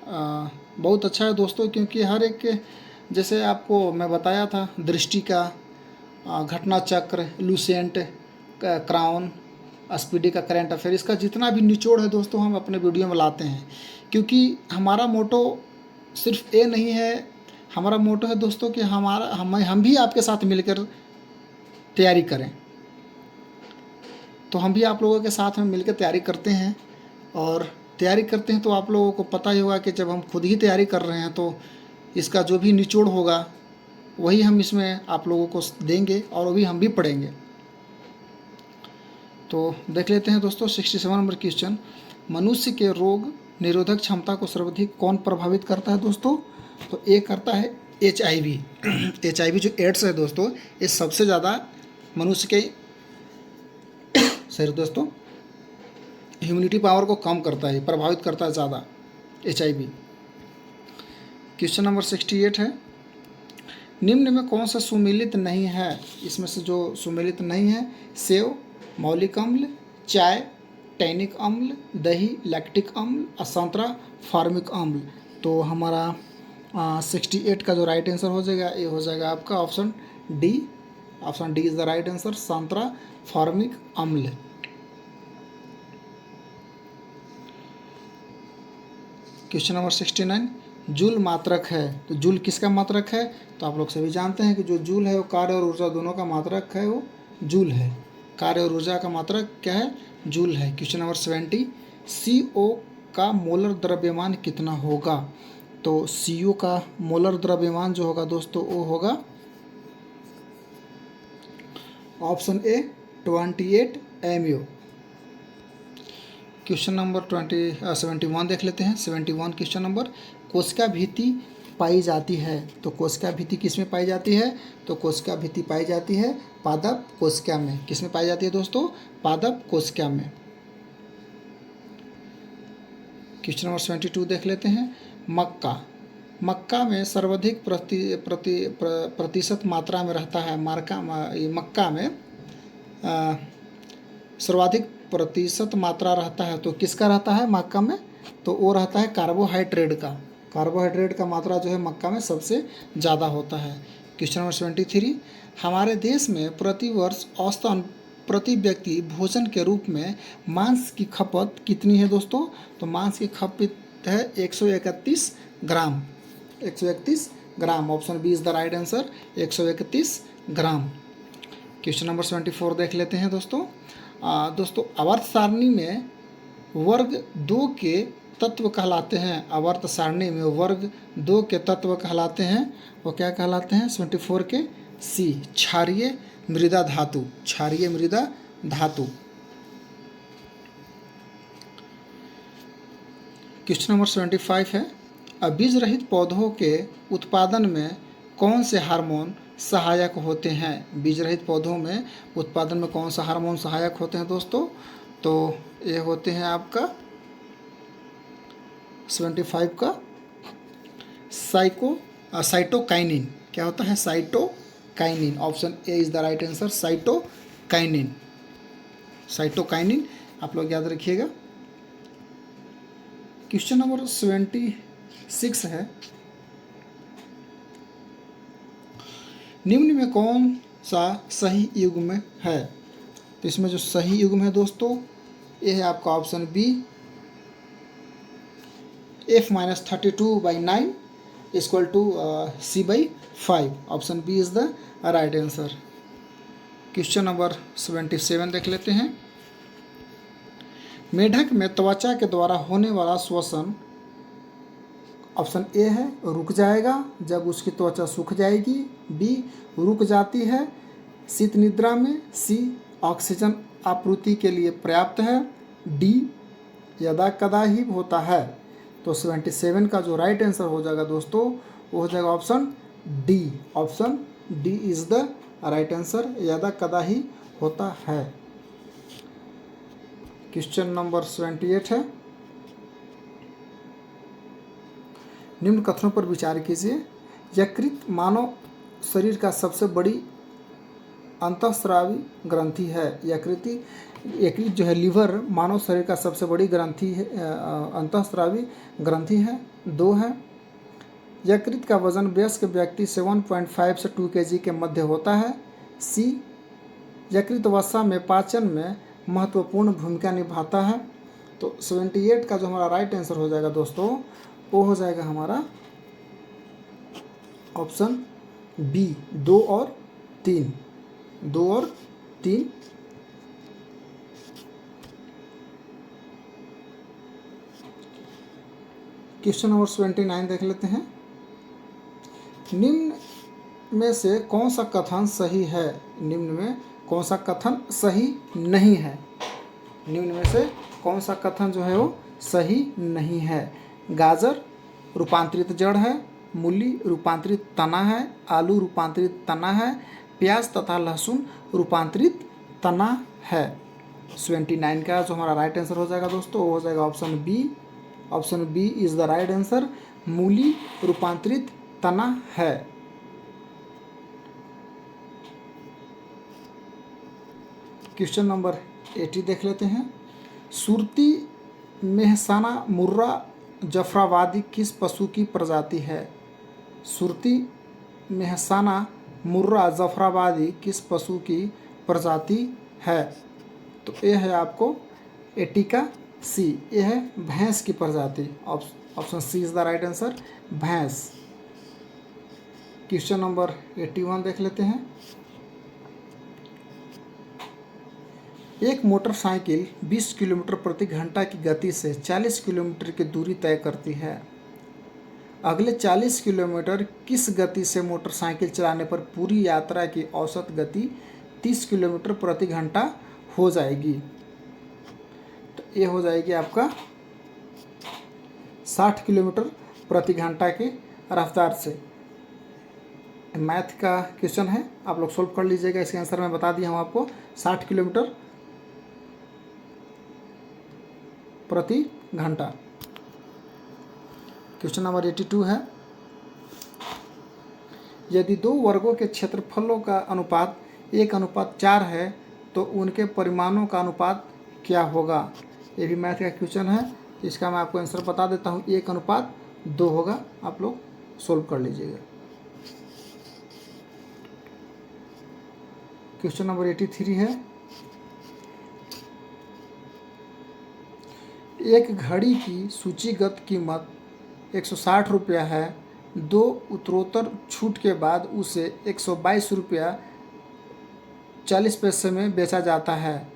[SPEAKER 1] बहुत अच्छा है दोस्तों, क्योंकि हर एक, जैसे आपको मैं बताया था, दृष्टि का, घटना चक्र, लूसेंट, क्राउन, स्पीडी का करंट अफेयर, इसका जितना भी निचोड़ है दोस्तों हम अपने वीडियो में लाते हैं, क्योंकि हमारा मोटो सिर्फ ये नहीं है, हमारा मोटो है दोस्तों कि हम भी आपके साथ मिलकर तैयारी करें। तो हम भी आप लोगों के साथ में मिलकर तैयारी करते हैं, और तैयारी करते हैं तो आप लोगों को पता ही होगा कि जब हम खुद ही तैयारी कर रहे हैं तो इसका जो भी निचोड़ होगा वही हम इसमें आप लोगों को देंगे और वो भी हम भी पढ़ेंगे। तो देख लेते हैं दोस्तों 67 नंबर क्वेश्चन, मनुष्य के रोग निरोधक क्षमता को सर्वाधिक कौन प्रभावित करता है दोस्तों? तो ये करता है HIV। HIV जो एड्स है दोस्तों, ये सबसे ज़्यादा मनुष्य के दोस्तों ह्यूमिनिटी पावर को कम करता है, प्रभावित करता है ज़्यादा HIV। क्वेश्चन नंबर 68 है, निम्न में कौन सा सुमेलित नहीं है? इसमें से जो सुमेलित नहीं है, सेव, मौलिक अम्ल, चाय, टैनिक अम्ल, दही, लैक्टिक अम्ल, संतरा, फार्मिक अम्ल। तो हमारा 68 का जो राइट आंसर हो जाएगा, ये हो जाएगा आपका option D. Option D is the right answer, संतरा फार्मिक अम्ल। क्वेश्चन नंबर 69, जूल मात्रक है। तो जूल किसका मात्रक है? तो आप लोग सभी जानते हैं कि जो जूल है वो कार्य और ऊर्जा दोनों का मात्रक है, वो जूल है। कार्य और ऊर्जा का मात्रक क्या है? जूल है। क्वेश्चन नंबर 70, CO का मोलर द्रव्यमान कितना होगा? तो CO का मोलर द्रव्यमान जो होगा दोस्तों वो होगा option A 28 MU। Question number 71 देख लेते हैं। 71 क्वेश्चन नंबर, कोशिका भित्ति पाई जाती है। तो कोशिका भित्ति किस में पाई जाती है? तो कोशिका भित्ति पाई जाती है पादप कोशिका में। किस में पाई जाती है दोस्तों? पादप कोशिका में। क्वेश्चन नंबर 72 देख लेते हैं। मक्का में सर्वाधिक प्रतिशत मात्रा में रहता है। मक्का में सर्वाधिक प्रतिशत मात्रा रहता है। तो किसका रहता है मक्का में? तो वो रहता है कार्बोहाइड्रेट का। कार्बोहाइड्रेट का मात्रा जो है मक्का में सबसे ज़्यादा होता है। क्वेश्चन नंबर 73, हमारे देश में प्रतिवर्ष औसतन प्रति व्यक्ति भोजन के रूप में मांस की खपत कितनी है दोस्तों? तो मांस की खपत है 131 gram. 131 gram. Option B is the right answer, 131 gram. Question number 74 देख लेते हैं दोस्तों। आवर्त सारणी में वर्ग 2 के तत्व कहलाते हैं। आवर्त सारणी में वर्ग 2 के तत्व कहलाते हैं। वो क्या कहलाते हैं? 74 के सी, क्षारीय मृदा धातु। क्षारीय मृदा धातु। क्वेश्चन नंबर 75 है, बीज रहित पौधों के उत्पादन में कौन से हार्मोन सहायक होते हैं? बीज रहित पौधों में उत्पादन में कौन सा हार्मोन सहायक होते हैं दोस्तों? तो ये होते हैं आपका 75 का साइटोकाइनिन। क्या होता है? Cytokinin. Option A is the right answer, cytokinin. Cytokinin आप लोग याद रखिएगा। क्वेश्चन नंबर 76 है, निम्न में कौन सा सही युग्म है? तो इसमें जो सही युग्म है दोस्तों ये है आपका option B, F-32/9 = C/5। Option B is the right answer. Question number 77 देख लेते हैं। मेढक में त्वचा के द्वारा होने वाला श्वसन, ऑप्शन ए है रुक जाएगा जब उसकी त्वचा सूख जाएगी, बी रुक जाती है शीत निद्रा में, सी ऑक्सीजन आपूर्ति के लिए पर्याप्त है। डी, यदा कदा ही होता है। तो 77 का जो राइट आंसर हो जाएगा दोस्तों वो हो जाएगा option D. Option D is the right answer, यदा कदा ही होता है। क्वेश्चन नंबर 78 है, निम्न कथनों पर विचार कीजिए। यकृत मानव शरीर का सबसे बड़ी अंतःस्रावी ग्रंथि है। यकृत जो है लिवर मानव शरीर का सबसे बड़ी ग्रंथि है, अंतःस्रावी ग्रंथि है। 2 है, यकृत का वजन वयस्क व्यक्ति से 1.5 से 2 kg के मध्य होता है। सी, यकृत वसा में पाचन में महत्वपूर्ण भूमिका निभाता है। तो 78 का जो हमारा राइट आंसर हो जाएगा दोस्तों वो हो जाएगा हमारा ऑप्शन बी, 2 और 3। 2 और 3। क्वेश्चन नंबर 29 देख लेते हैं। निम्न में से कौन सा कथन सही है? निम्न में कौन सा कथन सही नहीं है? निम्न में से कौन सा कथन जो है वो सही नहीं है? गाजर रूपांतरित जड़ है, मूली रूपांतरित तना है, आलू रूपांतरित तना है, प्याज तथा लहसुन रूपांतरित तना है। 79 का जो हमारा राइट आंसर हो जाएगा दोस्तों वो हो जाएगा option B. Option B is the right answer, मूली रूपांतरित तना है। क्वेश्चन नंबर 80 देख लेते हैं। सुरती, मेहसाना, मुर्रा, जफराबादी किस पशु की प्रजाति है? सुरती, मेहसाना, मुर्रा, जफराबादी किस पशु की प्रजाति है? तो ये है आपको 80 का सी, ये है भैंस की प्रजाति। Option C is the right answer, भैंस। क्वेश्चन नंबर 81 देख लेते हैं। एक मोटरसाइकिल 20 किलोमीटर प्रति घंटा की गति से 40 किलोमीटर की दूरी तय करती है। अगले 40 किलोमीटर किस गति से मोटरसाइकिल चलाने पर पूरी यात्रा की औसत गति 30 किलोमीटर प्रति घंटा हो जाएगी? तो ये हो जाएगी आपका 60 किलोमीटर प्रति घंटा की रफ्तार से। मैथ का क्वेश्चन है, आप लोग सोल्व कर लीजिएगा। इसके आंसर मैं बता दिया हूँ आपको, 60 किलोमीटर प्रति घंटा। क्वेश्चन नंबर 82 है। यदि दो वर्गों के क्षेत्रफलों का अनुपात 1:4 है तो उनके परिमाणों का अनुपात क्या होगा? ये भी मैथ का क्वेश्चन है, इसका मैं आपको आंसर बता देता हूँ। 1:2 होगा, आप लोग सोल्व कर लीजिएगा। क्वेश्चन नंबर 83 है। एक घड़ी की सूचीगत कीमत 160 रुपया है। 2 उत्तरोत्तर छूट के बाद उसे 122 रुपया 40 पैसे में बेचा जाता है।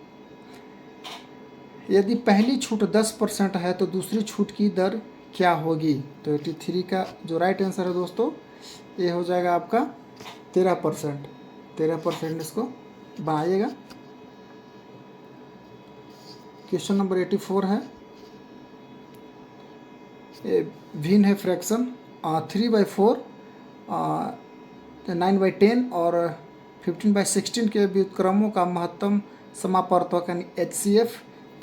[SPEAKER 1] यदि पहली छूट 10% है तो दूसरी छूट की दर क्या होगी? तो 83 का जो राइट आंसर है दोस्तों ये हो जाएगा आपका 13%। 13% इसको बनाइएगा। क्वेश्चन नंबर 84 है। भिन्न है फ्रैक्शन 3/4, 9/10 और 15/16 के व्युत्क्रमों का महत्तम समापवर्तक यानी HCF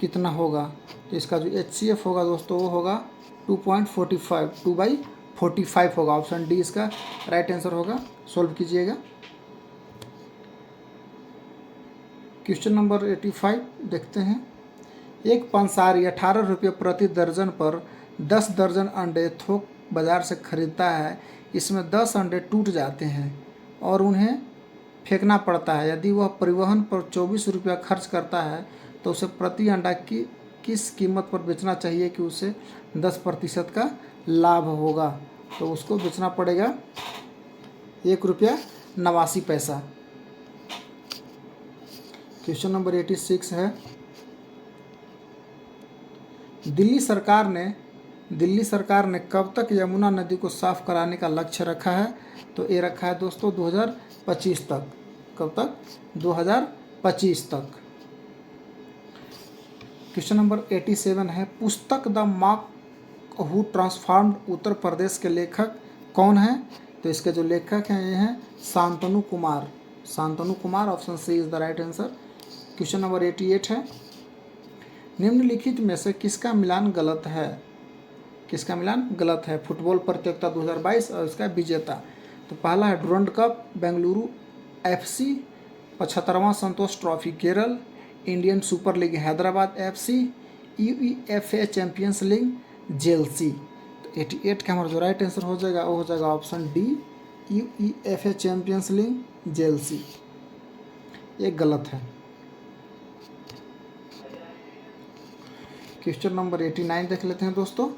[SPEAKER 1] कितना होगा? तो इसका जो HCF होगा दोस्तों वो होगा 2.45, 2/45 होगा। ऑप्शन डी इसका राइट आंसर होगा, सोल्व कीजिएगा। क्वेश्चन नंबर 85 देखते हैं। एक पंसारी 18 रुपये प्रति दर्जन पर 10 दर्जन अंडे थोक बाज़ार से खरीदता है। इसमें 10 अंडे टूट जाते हैं और उन्हें फेंकना पड़ता है। यदि वह परिवहन पर 24 रुपया खर्च करता है तो उसे प्रति अंडा की किस कीमत पर बेचना चाहिए कि उसे 10% का लाभ होगा? तो उसको बेचना पड़ेगा ₹1.89। क्वेश्चन नंबर 86 है। दिल्ली सरकार ने कब तक यमुना नदी को साफ कराने का लक्ष्य रखा है? तो ये रखा है दोस्तों 2025 तक। कब तक? 2025 25 तक। क्वेश्चन नंबर 87 है, पुस्तक the mark who transformed Uttar Pradesh के लेखक कौन है? तो इसके जो लेखक हैं ये हैं Shantanu Kumar. Shantanu Kumar, option C is the right answer. Question number 88 है, निम्नलिखित में से किसका मिलान गलत है? किसका मिलान गलत है? फुटबॉल प्रतियोगिता 2022 और इसका विजेता। तो पहला है डुरंड कप बेंगलुरु FC, 75वां Santosh trophy Kerala, Indian super league Hyderabad FC, UEFA champions league Chelsea. तो 88 का हमारा जो राइट आंसर हो जाएगा वो हो जाएगा option D, UEFA champions league jealousy. ये गलत है। क्वेश्चन नंबर 89 देख लेते हैं दोस्तों।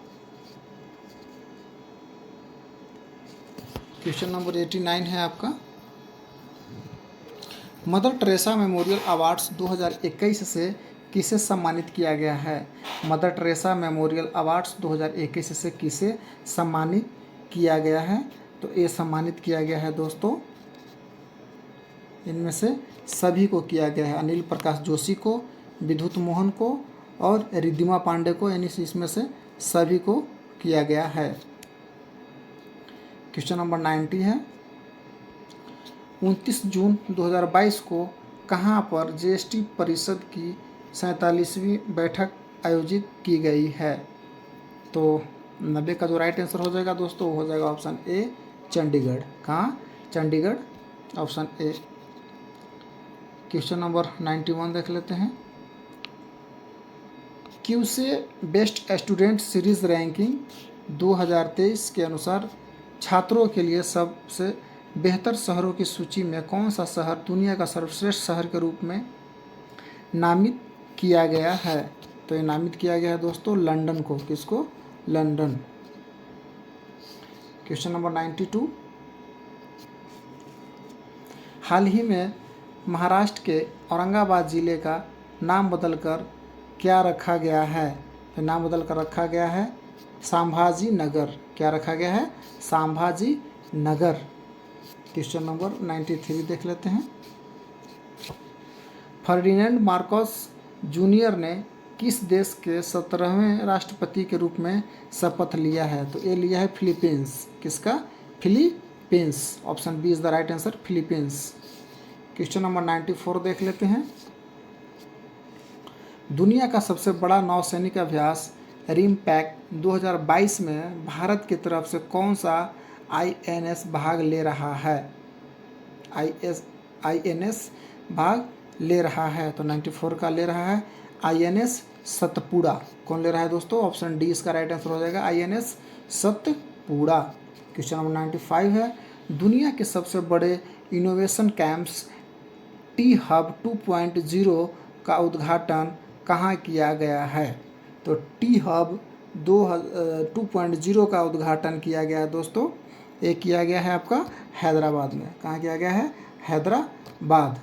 [SPEAKER 1] क्वेश्चन नंबर 89 है आपका, मदर टेरेसा मेमोरियल अवार्ड्स 2021 से किसे सम्मानित किया गया है? मदर टेरेसा मेमोरियल अवार्ड्स 2021 से किसे सम्मानित किया गया है? तो ये सम्मानित किया गया है दोस्तों, इनमें से सभी को किया गया है। अनिल प्रकाश जोशी को, विद्युत मोहन को और रिद्धिमा पांडे को, यानी इसमें से सभी को किया गया है। क्वेश्चन नंबर 90 है, 29 जून 2022 को कहाँ पर GST परिषद की 47वीं बैठक आयोजित की गई है? तो 90 का जो राइट आंसर हो जाएगा दोस्तों वो हो जाएगा ऑप्शन ए, चंडीगढ़। कहाँ? Chandigarh, option A. Question number 91 देख लेते हैं, QS best student series ranking 2023 के अनुसार छात्रों के लिए सबसे बेहतर शहरों की सूची में कौन सा शहर दुनिया का सर्वश्रेष्ठ शहर के रूप में नामित किया गया है? तो ये नामित किया गया है दोस्तों लंदन को। किसको? लंदन। क्वेश्चन नंबर 92, हाल ही में महाराष्ट्र के औरंगाबाद जिले का नाम बदलकर क्या रखा गया है? तो नाम बदलकर रखा गया है संभाजी नगर। क्या रखा गया है? संभाजी नगर। क्वेश्चन नंबर 93 देख लेते हैं, फर्डिनेंड मार्कोस जूनियर ने किस देश के 17वें राष्ट्रपति के रूप में शपथ लिया है? तो ये लिया है फिलीपींस। किसका? Philippines. Option B is the right answer, Philippines. Question number 94 देख लेते हैं, दुनिया का सबसे बड़ा नौसैनिक अभ्यास रिमपैक 2022 में भारत की तरफ से कौन सा INS भाग ले रहा है? INS भाग ले रहा है। तो 94 का ले रहा है INS सतपुड़ा। कौन ले रहा है दोस्तों? ऑप्शन डी इसका राइट आंसर हो जाएगा, INS सतपुड़ा। क्वेश्चन नंबर 95 है, दुनिया के सबसे बड़े इनोवेशन कैंप्स T-Hub 2.0 का उद्घाटन कहाँ किया गया है? तो T-Hub 2.0 का उद्घाटन किया गया है दोस्तों, ये किया गया है आपका हैदराबाद में। कहाँ किया गया है? हैदराबाद।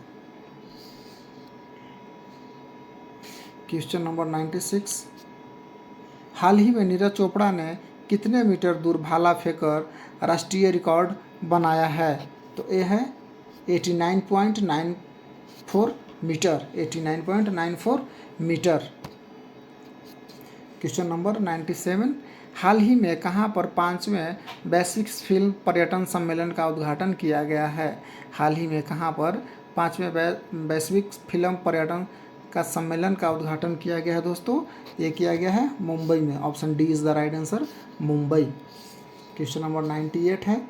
[SPEAKER 1] क्वेश्चन नंबर 96, हाल ही में नीरज चोपड़ा ने कितने मीटर दूर भाला फेंककर राष्ट्रीय रिकॉर्ड बनाया है? तो ये है 89.94 मीटर। 89.94 मीटर। क्वेश्चन नंबर 97, हाल ही में कहाँ पर 5वें वैश्विक फिल्म पर्यटन सम्मेलन का उद्घाटन किया गया है? हाल ही में कहाँ पर 5वें वैश्विक फिल्म पर्यटन का सम्मेलन का उद्घाटन किया गया है दोस्तों? ये किया गया है मुंबई में। Option D is the right answer, Mumbai. Question number 98 है,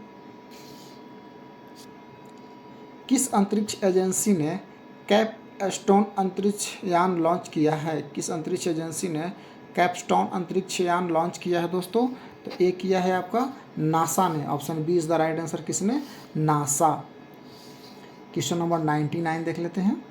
[SPEAKER 1] किस अंतरिक्ष एजेंसी ने कैपस्टोन अंतरिक्ष यान लॉन्च किया है? किस अंतरिक्ष एजेंसी ने कैपस्टोन अंतरिक्ष यान लॉन्च किया है दोस्तों? तो ये किया है आपका नासा ने। Option B is the right answer, किसने? नासा। क्वेश्चन नंबर 99 देख लेते हैं,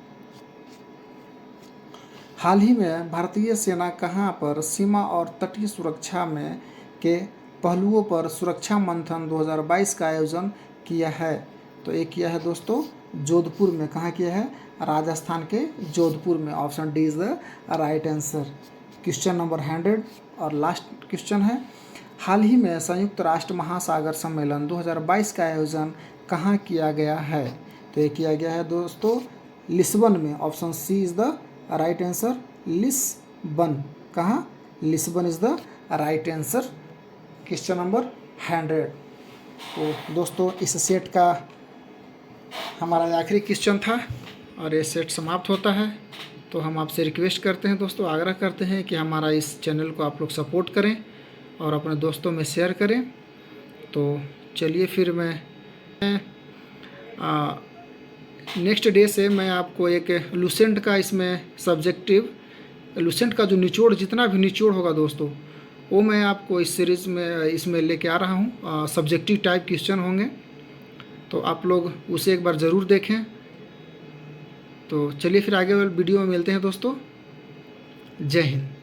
[SPEAKER 1] हाल ही में भारतीय सेना कहाँ पर सीमा और तटीय सुरक्षा में के पहलुओं पर सुरक्षा मंथन 2022 का आयोजन किया है? तो ये किया है दोस्तों जोधपुर में। कहाँ किया है? राजस्थान के जोधपुर में। Option D is the right answer. Question number 100 और लास्ट क्वेश्चन है, हाल ही में संयुक्त राष्ट्र महासागर सम्मेलन 2022 का आयोजन कहाँ किया गया है? तो ये किया गया है दोस्तों लिस्बन में। Option C is the right answer, Lisbon. कहाँ? Lisbon is the right answer. Question number 100। तो दोस्तों इस सेट का हमारा आखिरी क्वेश्चन था और ये सेट समाप्त होता है। तो हम आपसे रिक्वेस्ट करते हैं दोस्तों, आग्रह करते हैं कि हमारा इस चैनल को आप लोग सपोर्ट करें और अपने दोस्तों में शेयर करें। तो चलिए फिर मैं नेक्स्ट डे से मैं आपको एक लूसेंट का इसमें सब्जेक्टिव, लूसेंट का जो निचोड़, जितना भी निचोड़ होगा दोस्तों, वो मैं आपको इस सीरीज़ में इसमें लेके आ रहा हूँ। सब्जेक्टिव टाइप क्वेश्चन होंगे, तो आप लोग उसे एक बार ज़रूर देखें। तो चलिए फिर आगे वाले वीडियो में मिलते हैं दोस्तों। जय हिंद।